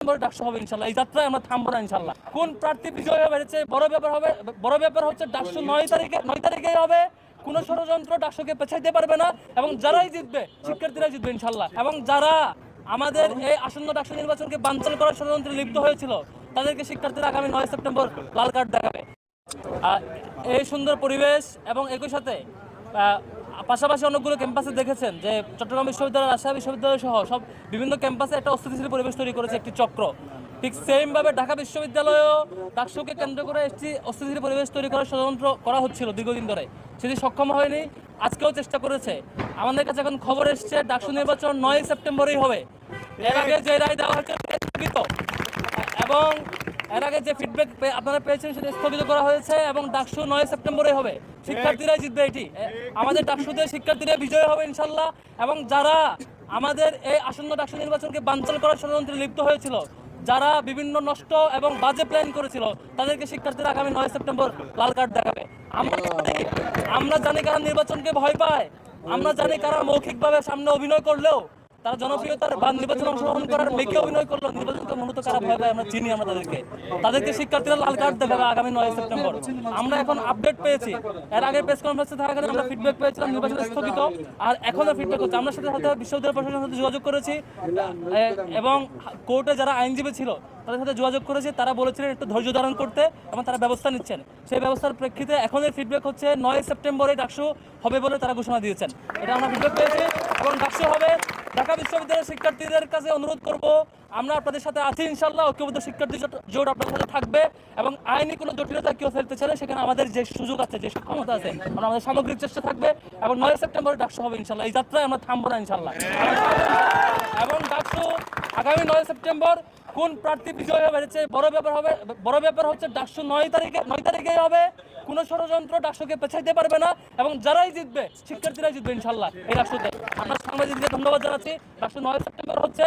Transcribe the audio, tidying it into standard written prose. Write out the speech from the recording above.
September DUCSU হবে ইনশাল্লাহ। এই যাত্রায় আমরা থামবো না ইনশাল্লাহ। কোন প্রার্থী বিজয় হবে বড় ব্যাপার হচ্ছে ডাকসু 9 তারিখে হবে। কোন ষড়যন্ত্র ডাকসুকে পেছাইতে পারবে না এবং যারাই জিতবে শিক্ষার্থীরা জিতবে ইনশাল্লাহ। এবং যারা আমাদের এই আসন্ন ডাকসু নির্বাচনকে বানচাল করার ষড়যন্ত্রে লিপ্ত হয়েছিল তাদেরকে শিক্ষার্থীরা আগামী 9 সেপ্টেম্বর লাল কার্ড দেখাবে। এই সুন্দর পরিবেশ এবং একই সাথে পাশাপাশি অনেকগুলো ক্যাম্পাসে দেখেছেন যে চট্টগ্রাম বিশ্ববিদ্যালয়, রাজশাহী বিশ্ববিদ্যালয় সহ সব বিভিন্ন ক্যাম্পাসে একটা অস্থিতিশীল পরিবেশ তৈরি করেছে একটি চক্র। ঠিক সেমভাবে ঢাকা বিশ্ববিদ্যালয়েও ডাকসুকে কেন্দ্র করে একটি অস্থিতিশীল পরিবেশ তৈরি করার ষড়যন্ত্র করা হচ্ছিল দীর্ঘদিন ধরে, সেটি সক্ষম হয়নি। আজকেও চেষ্টা করেছে। আমাদের কাছে এখন খবর এসছে ডাকসু নির্বাচন 9 সেপ্টেম্বরেই হবে। এর আগে যে রায় দেওয়া হয়েছে স্থগিত এবং এর আগে যে ফিডব্যাক আপনারা পেয়েছেন সেটা স্থগিত করা হয়েছে এবং ডাকসু 9 সেপ্টেম্বরে হবে। শিক্ষার্থীরাই জিতবে, এটি আমাদের ডাকসুতে শিক্ষার্থীরা বিজয় হবে ইনশাল্লাহ। এবং যারা আমাদের এই আসন্ন ডাকসু নির্বাচনকে বানচাল করার ষড়যন্ত্রে লিপ্ত হয়েছিল, যারা বিভিন্ন নষ্ট এবং বাজে প্ল্যান করেছিল, তাদেরকে শিক্ষার্থীরা আগামী 9 সেপ্টেম্বর লাল কার্ড দেখাবে। আমরা জানি কারা নির্বাচনকে ভয় পায়, আমরা জানি কারা মৌখিকভাবে সামনে অভিনয় করলেও তারা জনপ্রিয়তার বা নির্বাচনে অংশগ্রহণ করার মেকে অভিনয় করলো, নির্বাচনকে মূলত কারা ভয় পায় আমরা চিনি। আমরা তাদেরকে শিক্ষার্থীরা লাল কার্ড দেখাবে আগামী 9 সেপ্টেম্বর। আমরা এখন আপডেট পেয়েছি, এর আগে প্রেস কনফারেন্সে থাকাকালীন আমরা ফিডব্যাক পেয়েছিলাম নির্বাচন স্থগিত, আর এখনো ফিডব্যাক হচ্ছে। আমরা সাথে বিশ্ববিদ্যালয় প্রশাসনের সাথে যোগাযোগ করেছি এবং কোর্টে যারা আইনজীবী ছিল তাদের সাথে যোগাযোগ করেছি। তারা বলেছিলেন একটু ধৈর্য ধারণ করতে এবং তারা ব্যবস্থা নিচ্ছেন। সেই ব্যবস্থার প্রেক্ষিতে এখনের ফিডব্যাক হচ্ছে 9 সেপ্টেম্বরে ডাকসু হবে বলে তারা ঘোষণা দিয়েছেন। এটা আমরা ফিডব্যাক পেয়েছি এবং ডাকসু হবে। ঢাকা বিশ্ববিদ্যালয়ের শিক্ষার্থীদের কাছে অনুরোধ করব, আমরা আপনাদের সাথে আছি ইনশাল্লাহ। ঐক্যবদ্ধ শিক্ষার্থী জোট আপনাদের সাথে থাকবে এবং আইনি কোনো জটিলতা কেউ ফেলতে চাইলে সেখানে আমাদের যে সুযোগ আছে, যে ক্ষমতা আছে, আমরা আমাদের সামগ্রিক চেষ্টা থাকবে এবং 9 সেপ্টেম্বরে ডাকসু হবে ইনশাল্লাহ। এই যাত্রায় আমরা থামবো না ইনশাল্লাহ। এবং ডাকসু আগামী 9 সেপ্টেম্বর কোন প্রার্থী বিজয় হবে বড় ব্যাপার হচ্ছে ডাকসু 9 তারিখেই হবে। কোন ষড়যন্ত্র ডাকসুকে পেছাইতে পারবে না এবং যারাই জিতবে শিক্ষার্থীরাই জিতবে ইনশাল্লাহ এই ডাকসুতে। আমরা সাংবাদিকদের ধন্যবাদ জানাচ্ছি। ডাকসু 9 সেপ্টেম্বর হচ্ছে।